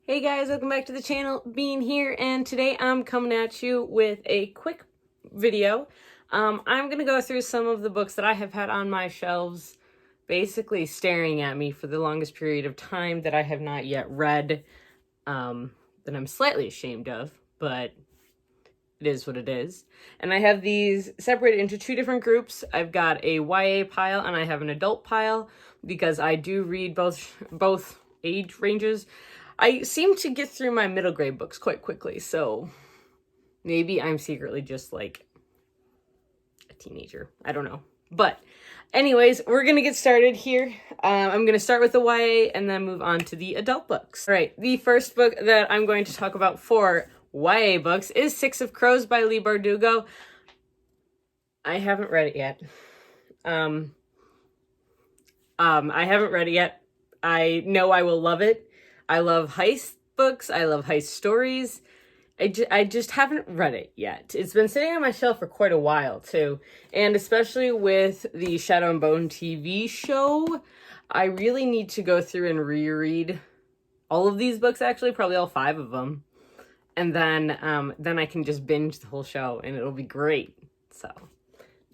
Hey guys, welcome back to the channel. Bean here, and today I'm coming at you with a quick video. I'm going to go through some of the books that I have had on my shelves, basically staring at me for the longest period of time that I have not yet read, that I'm slightly ashamed of, but it is what it is. And I have these separated into two different groups. I've got a YA pile and I have an adult pile because I do read both age ranges. I seem to get through my middle grade books quite quickly, so maybe I'm secretly just like a teenager. I don't know. But anyways, we're going to get started here. I'm going to start with the YA and then move on to the adult books. All right, the first book that I'm going to talk about for YA books is Six of Crows by Leigh Bardugo. I haven't read it yet. I haven't read it yet. I know I will love it. I love heist books. I love heist stories. I just haven't read it yet. It's been sitting on my shelf for quite a while, too. And especially with the Shadow and Bone TV show, I really need to go through and reread all of these books, actually, probably all 5 of them. And then I can just binge the whole show, and it'll be great. So,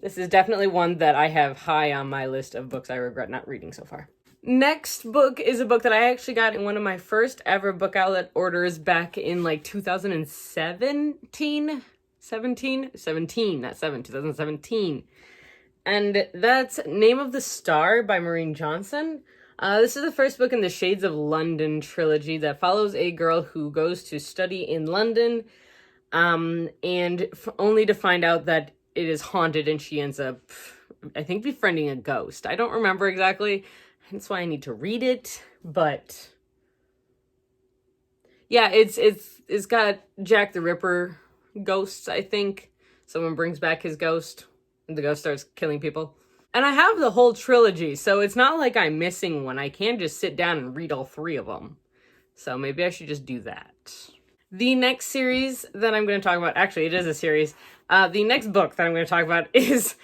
this is definitely one that I have high on my list of books I regret not reading so far. Next book is a book that I actually got in one of my first ever book outlet orders back in like 2017. And that's Name of the Star by Maureen Johnson. This is the first book in the Shades of London trilogy that follows a girl who goes to study in London, and only to find out that it is haunted, and she ends up, I think, befriending a ghost. I don't remember exactly. That's why I need to read it, but yeah, it's got Jack the Ripper ghosts, I think. Someone brings back his ghost, and the ghost starts killing people. And I have the whole trilogy, so it's not like I'm missing one. I can just sit down and read all 3 of them. So maybe I should just do that. The next series that I'm going to talk about, actually, it is a series. The next book that I'm going to talk about is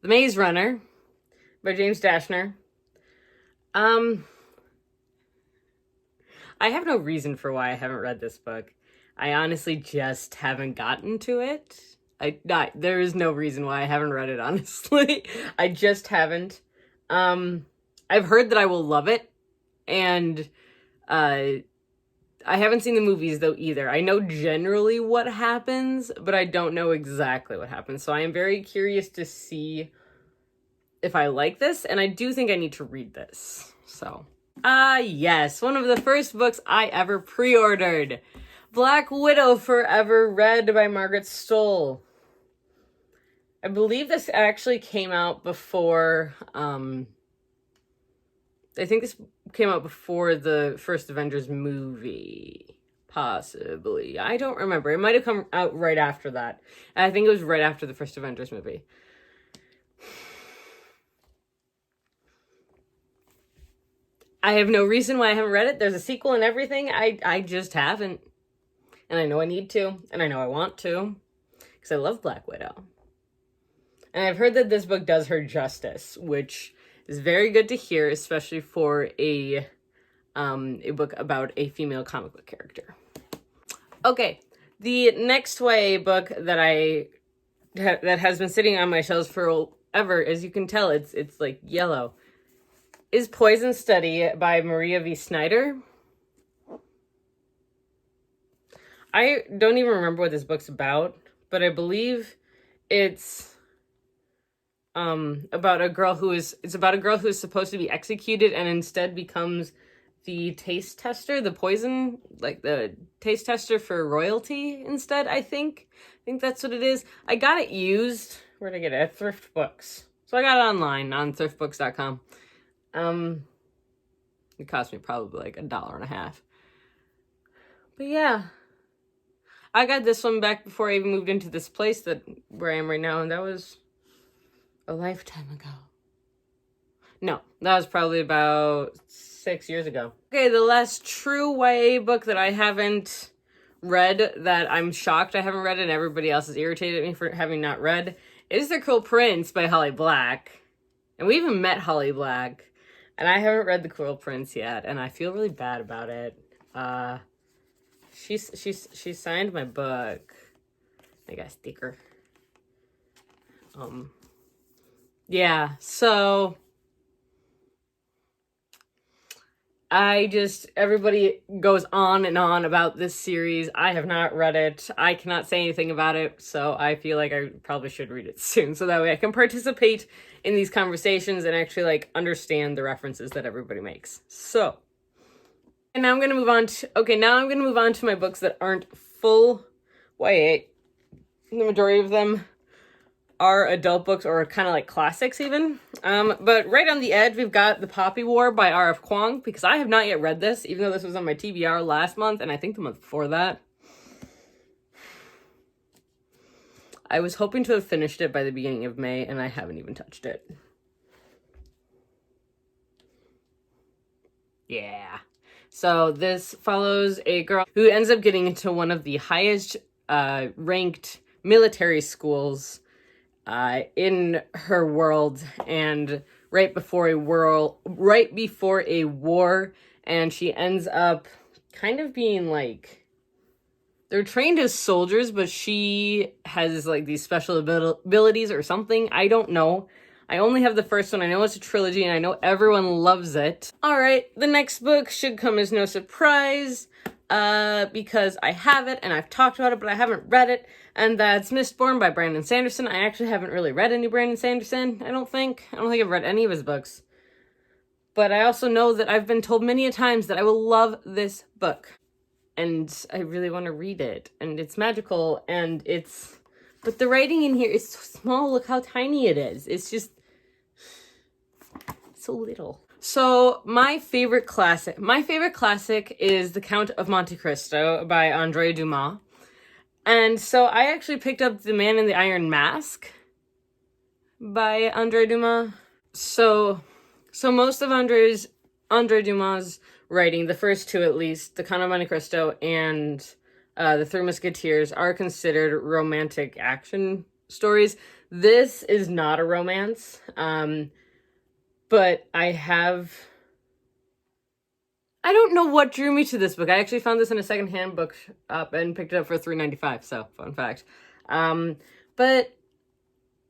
The Maze Runner by James Dashner. I have no reason for why I haven't read this book. I honestly just haven't gotten to it. There is no reason why I haven't read it, honestly. I just haven't. I've heard that I will love it, and I haven't seen the movies, though, either. I know generally what happens, but I don't know exactly what happens. So I am very curious to see if I like this, and I do think I need to read this. So, yes, one of the first books I ever pre-ordered. Black Widow Forever Read by Margaret Stohl. I believe this actually came out before, I think this came out before the first Avengers movie. Possibly. I don't remember. It might have come out right after that. I think it was right after the first Avengers movie. I have no reason why I haven't read it. There's a sequel and everything. I just haven't. And I know I need to. And I know I want to. Because I love Black Widow. And I've heard that this book does her justice, which is very good to hear, especially for a book about a female comic book character. Okay, the next YA book that that has been sitting on my shelves forever, as you can tell, it's like yellow, is Poison Study by Maria V. Snyder. I don't even remember what this book's about, but I believe it's about a girl who is supposed to be executed and instead becomes the taste tester, the taste tester for royalty instead, I think. I think that's what it is. I got it used. Where'd I get it? At Thrift Books. So I got it online on thriftbooks.com. It cost me probably like $1.50. But yeah. I got this one back before I even moved into this place where I am right now, and that was a lifetime ago. No, that was probably about 6 years ago. Okay, the last true YA book that I haven't read, that I'm shocked I haven't read and everybody else has irritated me for having not read, is The Cruel Prince by Holly Black. And we even met Holly Black. And I haven't read The Cruel Prince yet, and I feel really bad about it. She signed my book. I got a sticker. Yeah, so everybody goes on and on about this series. I have not read it. I cannot say anything about it, so I feel like I probably should read it soon, so that way I can participate in these conversations and actually, like, understand the references that everybody makes. So, and now I'm gonna move on to, my books that aren't full YA. The majority of them are adult books or kind of like classics even. But right on the edge, we've got The Poppy War by R.F. Kuang, because I have not yet read this, even though this was on my TBR last month, and I think the month before that. I was hoping to have finished it by the beginning of May, and I haven't even touched it. Yeah. So this follows a girl who ends up getting into one of the highest ranked military schools in her world, and right before a war, and she ends up kind of being like, they're trained as soldiers, but she has like these special abilities or something. I don't know. I only have the first one. I know it's a trilogy, and I know everyone loves it. All right, the next book should come as no surprise, because I have it and I've talked about it, but I haven't read it, and that's Mistborn by Brandon Sanderson. I actually haven't really read any Brandon Sanderson, I don't think I've read any of his books. But I also know that I've been told many a times that I will love this book. And I really want to read it. And it's magical, and but the writing in here is so small. Look how tiny it is. It's just so little. So my favorite classic is The Count of Monte Cristo by Andre Dumas. And so I actually picked up The Man in the Iron Mask by Andre Dumas. So most of Andre Dumas' writing, the first two at least, The Count of Monte Cristo and The Three Musketeers, are considered romantic action stories. This is not a romance, but I don't know what drew me to this book. I actually found this in a secondhand book shop and picked it up for $3.95, so fun fact. But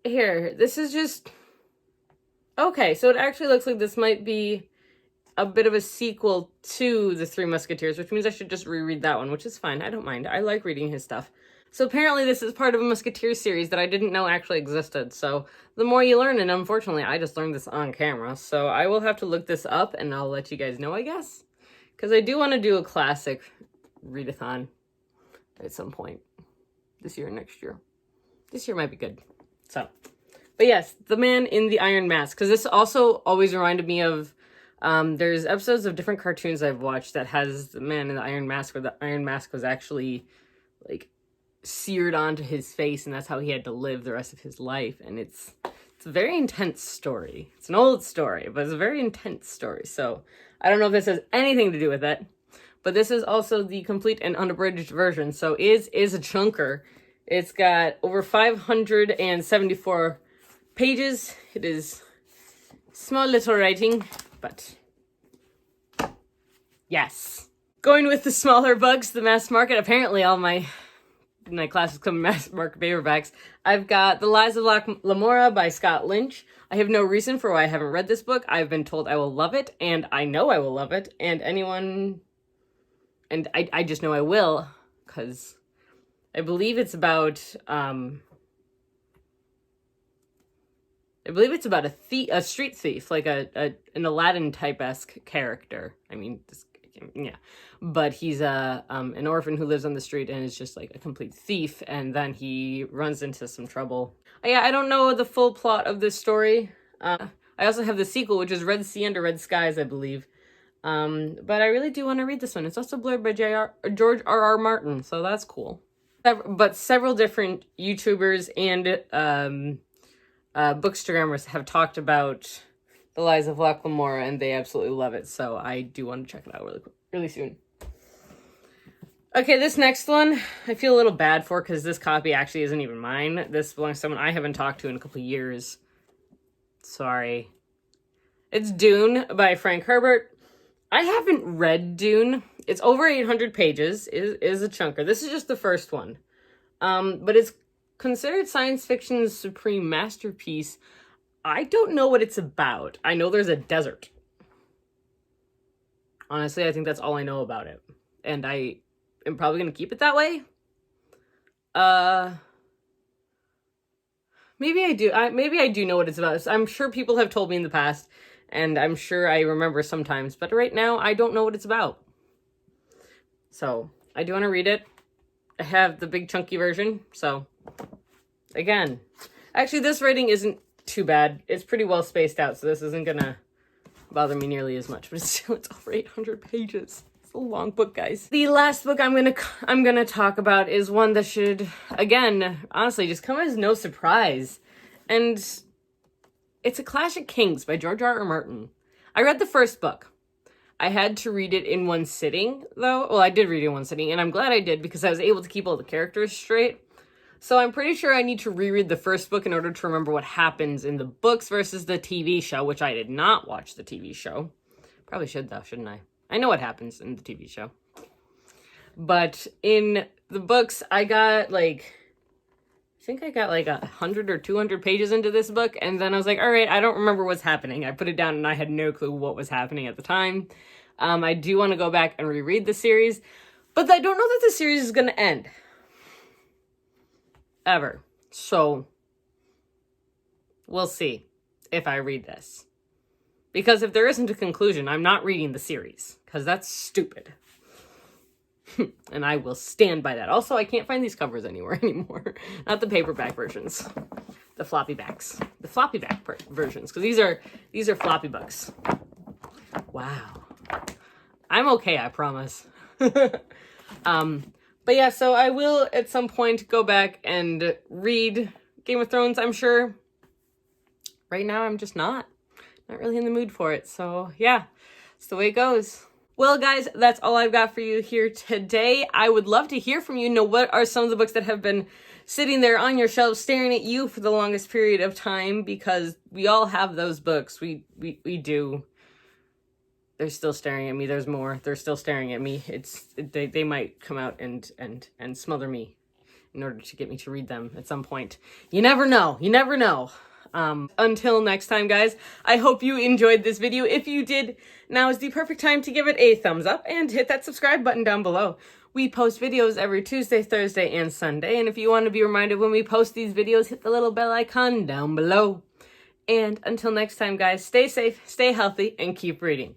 here, this is just... Okay, so it actually looks like this might be a bit of a sequel to The Three Musketeers, which means I should just reread that one, which is fine. I don't mind. I like reading his stuff. So apparently this is part of a Musketeers series that I didn't know actually existed. So the more you learn, and unfortunately I just learned this on camera, so I will have to look this up and I'll let you guys know, I guess. Because I do want to do a classic readathon at some point this year or next year. This year might be good. So, but yes, The Man in the Iron Mask, because this also always reminded me of, there's episodes of different cartoons I've watched that has the Man in the Iron Mask, where the Iron Mask was actually, like, seared onto his face, and that's how he had to live the rest of his life, and it's a very intense story. It's an old story, but it's a very intense story, so I don't know if this has anything to do with it, but this is also the complete and unabridged version, so it is a chunker. It's got over 574 pages. It is small little writing, but yes. Going with the smaller books, the mass market. Apparently all my classes come in mass market paperbacks. I've got The Lies of Lamora by Scott Lynch. I have no reason for why I haven't read this book. I've been told I will love it, and I know I will love it, and I just know I will, because I believe it's about, a street thief, like an Aladdin type-esque character. I mean, yeah, but he's an orphan who lives on the street and is just like a complete thief, and then he runs into some trouble. Yeah, I don't know the full plot of this story. I also have the sequel, which is Red Sea Under Red Skies, I believe. But I really do want to read this one. It's also blurred by George R.R. Martin, so that's cool. But several different YouTubers and bookstagrammers have talked about The Lies of Lamora, and they absolutely love it, so I do want to check it out really soon. Okay, this next one, I feel a little bad for, because this copy actually isn't even mine. This belongs to someone I haven't talked to in a couple years. Sorry. It's Dune by Frank Herbert. I haven't read Dune. It's over 800 pages. It is a chunker. This is just the first one. But it's considered science fiction's supreme masterpiece. I don't know what it's about. I know there's a desert. Honestly, I think that's all I know about it. And I am probably going to keep it that way. Maybe I do. Maybe I do know what it's about. I'm sure people have told me in the past, and I'm sure I remember sometimes. But right now, I don't know what it's about. So, I do want to read it. I have the big chunky version. So, again. Actually, this rating isn't too bad. It's pretty well spaced out, so this isn't going to bother me nearly as much. But it's over 800 pages. It's a long book, guys. The last book I'm gonna talk about is one that should, again, honestly, just come as no surprise. And it's A Clash of Kings by George R. R. Martin. I read the first book. I had to read it in one sitting, though. Well, I did read it in one sitting, and I'm glad I did because I was able to keep all the characters straight. So I'm pretty sure I need to reread the first book in order to remember what happens in the books versus the TV show, which I did not watch the TV show. Probably should, though, shouldn't I? I know what happens in the TV show. But in the books, I think I got like 100 or 200 pages into this book. And then I was like, all right, I don't remember what's happening. I put it down and I had no clue what was happening at the time. I do want to go back and reread the series. But I don't know that the series is going to end. Ever. So, we'll see if I read this. Because if there isn't a conclusion, I'm not reading the series. Because that's stupid. And I will stand by that. Also, I can't find these covers anywhere anymore. Not the paperback versions. The floppy backs. The floppy back versions. Because these are floppy books. Wow. I'm okay, I promise. But yeah, so I will at some point go back and read Game of Thrones, I'm sure. Right now, I'm just not really in the mood for it. So yeah, it's the way it goes. Well, guys, that's all I've got for you here today. I would love to hear from you. What are some of the books that have been sitting there on your shelves staring at you for the longest period of time? Because we all have those books. We do. They're still staring at me. There's more. They're still staring at me. They might come out and smother me in order to get me to read them at some point. You never know. You never know. Until next time, guys, I hope you enjoyed this video. If you did, now is the perfect time to give it a thumbs up and hit that subscribe button down below. We post videos every Tuesday, Thursday, and Sunday. And if you want to be reminded when we post these videos, hit the little bell icon down below. And until next time, guys, stay safe, stay healthy, and keep reading.